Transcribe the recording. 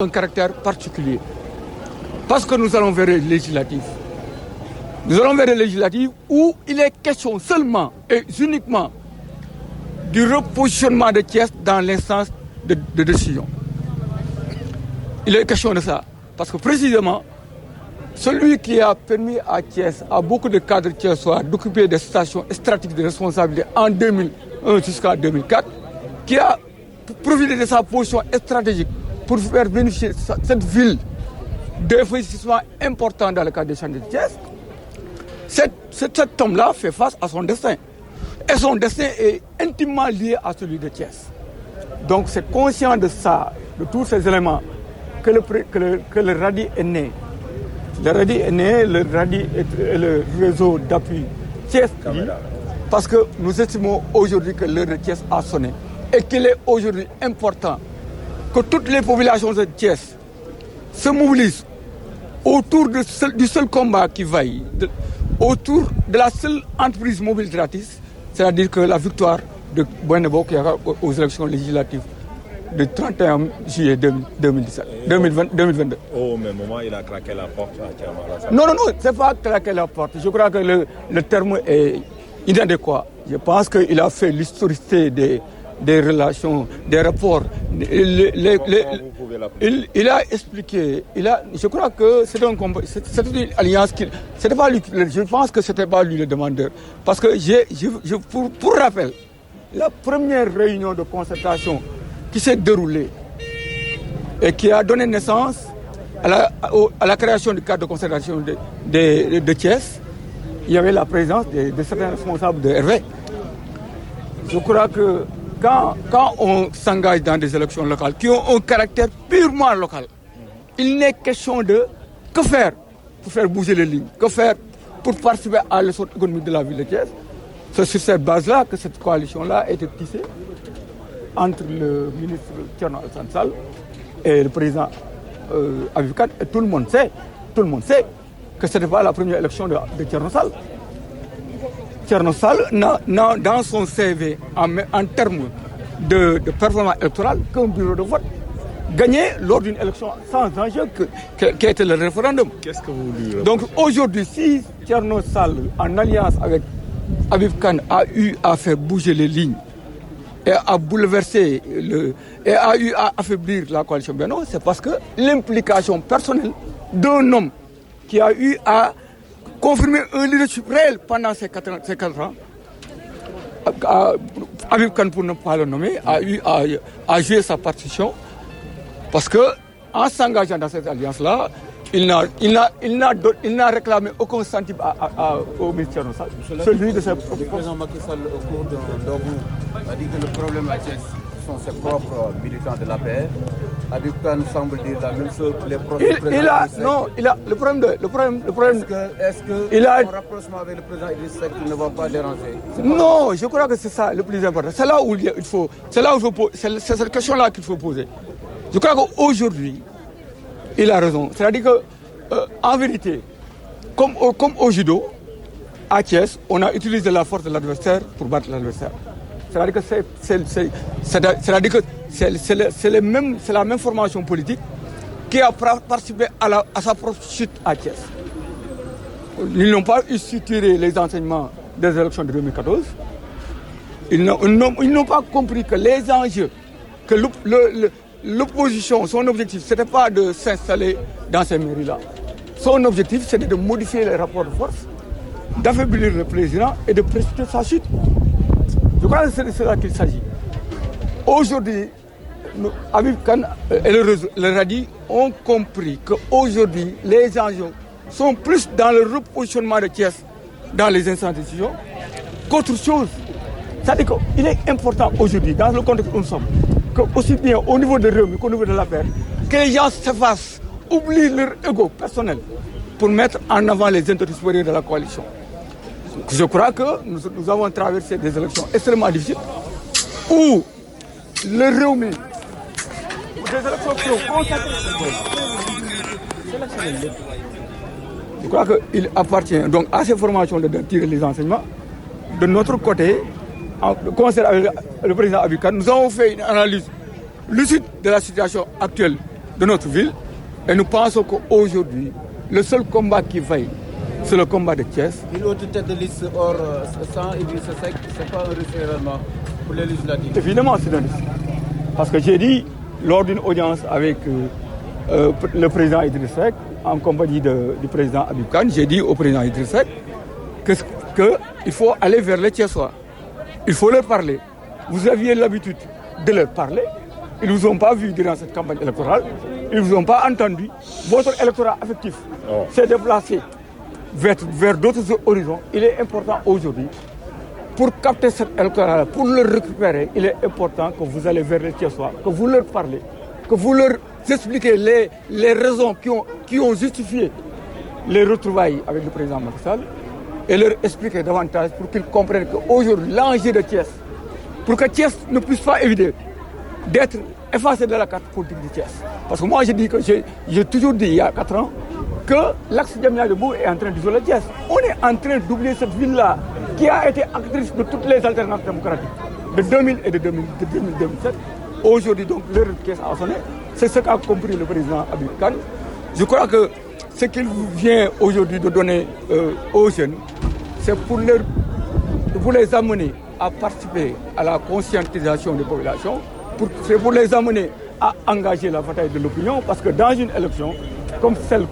Un caractère particulier. Parce que nous allons vers les législatives. Nous allons vers les législatives où il est question seulement et uniquement du repositionnement de Thiès dans l'instance de décision. Il est question de ça. Parce que précisément, celui qui a permis à Thiès, à beaucoup de cadres thiessois, d'occuper des stations stratégiques de responsabilité en 2001 jusqu'à 2004, qui a profité de sa position stratégique pour faire bénéficier cette ville d'investissements importants dans le cadre des chantiers de Thiès, cet homme-là fait face à son destin. Et son destin est intimement lié à celui de Thiès. Donc c'est conscient de ça, de tous ces éléments, que le RADI est né. Le RADI est né, le RADI est le réseau d'appui Thiès, parce que nous estimons aujourd'hui que l'heure de Thiès a sonné et qu'il est aujourd'hui important que toutes les populations de Thiès se mobilisent autour du seul combat qui vaille, autour de la seule entreprise mobilisatrice, c'est-à-dire que la victoire de Bouene Bokayaka aux élections législatives du 31 juillet 2022. Au même moment, il a craqué la porte à Thiamara. Non, ce n'est pas craquer la porte. Je crois que le terme est inadéquat. Je pense qu'il a fait l'historicité des relations, des rapports. Il a expliqué, je crois que c'était une alliance c'était pas lui, je pense que ce n'était pas lui le demandeur. Parce que pour rappel, la première réunion de concertation qui s'est déroulée et qui a donné naissance à la création du cadre de concertation de Thiès, il y avait la présence de certains responsables de Hervé. Je crois que quand on s'engage dans des élections locales qui ont un caractère purement local, il n'est question de que faire pour faire bouger les lignes, que faire pour participer à l'essor économique de la ville de Thiès. C'est sur cette base-là que cette coalition-là a été tissée entre le ministre Thierno Alassane Sall et le président Habib Kane. Et tout le monde sait que ce n'était pas la première élection de Thierno Sall. Thierno Sall n'a dans son CV en termes de performance électorale qu'un bureau de vote gagné lors d'une élection sans enjeu qui a été le référendum. Qu'est-ce que vous lui Donc aujourd'hui, si Thierno Sall, en alliance avec Habib Kane, a eu à faire bouger les lignes et à bouleverser et a eu à affaiblir la coalition Benno, c'est parce que l'implication personnelle d'un homme qui a eu à confirmer un leadership réel pendant ces 4 ans, Habib Kane, pour ne pas le nommer, a eu à jouer sa partition parce que en s'engageant dans cette alliance-là, il n'a réclamé aucun centime au ministère de Sall. Celui de le président Macky Sall, au cours d'un dogu, a dit que le problème à Thiès sont ses propres militants de la paix. Habib Kane semble dire la même chose que les propres présidents. Le problème. Est-ce que son rapprochement avec le président Idriss Seck ne va pas déranger? Non, je crois que c'est ça le plus important. C'est là où c'est cette question-là qu'il faut poser. Je crois qu'aujourd'hui, il a raison. C'est-à-dire qu'en vérité, comme au judo, à Thiès, on a utilisé la force de l'adversaire pour battre l'adversaire. C'est-à-dire que c'est la même formation politique qui a participé à sa propre chute à Thiès. Ils n'ont pas su tirer les enseignements des élections de 2014. Ils n'ont pas compris que les enjeux, que l'opposition, son objectif, ce n'était pas de s'installer dans ces mairies-là. Son objectif, c'était de modifier les rapports de force, d'affaiblir le président et de précipiter sa chute. Je crois que c'est de cela qu'il s'agit. Aujourd'hui, Habib Kane et le RADI ont compris qu'aujourd'hui, les enjeux sont plus dans le repositionnement de Thiès dans les instances de décision qu'autre chose. C'est-à-dire qu'il est important aujourd'hui, dans le contexte où nous sommes, aussi bien au niveau de Réumi qu'au niveau de la paix, que les gens s'effacent, oublient leur ego personnel pour mettre en avant les intérêts supérieurs de la coalition. Je crois que nous avons traversé des élections extrêmement difficiles où le Réumi, des élections qui ont consacré. Je crois qu'il appartient donc à ces formations de tirer les enseignements. De notre côté, en concert avec le président Habib Kane, nous avons fait une analyse lucide de la situation actuelle de notre ville. Et nous pensons qu'aujourd'hui, le seul combat qui vaille, c'est le combat de Thiès. Une autre tête de liste hors sans Idrissa Seck, ce n'est pas un risque réellement pour les législatives? Évidemment, c'est un risque. Parce que j'ai dit, lors d'une audience avec le président Idrissa Seck, en compagnie du président Habib Kane, j'ai dit au président Idrissa Seck qu'il faut aller vers les Thiessois. Il faut leur parler. Vous aviez l'habitude de leur parler. Ils ne vous ont pas vu durant cette campagne électorale. Ils ne vous ont pas entendu. Votre électorat affectif s'est déplacé vers d'autres horizons. Il est important aujourd'hui, pour capter cet électorat, pour le récupérer, il est important que vous allez vers les Thiessois, que vous leur parlez, que vous leur expliquez les raisons qui ont justifié les retrouvailles avec le président Macky Sall et leur expliquer davantage pour qu'ils comprennent qu'aujourd'hui, l'enjeu de Thiès, pour que Thiès ne puisse pas éviter d'être effacé de la carte politique de Thiès. Parce que moi, j'ai toujours dit il y a 4 ans que l'axe Diamniadio-Bourg est en train d'isoler Thiès. On est en train d'oublier cette ville-là qui a été actrice de toutes les alternances démocratiques de 2000 et de 2007. Aujourd'hui, donc, l'heure de Thiès a sonné. C'est ce qu'a compris le président Habib Kane. Je crois que ce qu'il vient aujourd'hui de donner aux jeunes, c'est pour les amener à participer à la conscientisation des populations, c'est pour les amener à engager la bataille de l'opinion, parce que dans une élection comme celle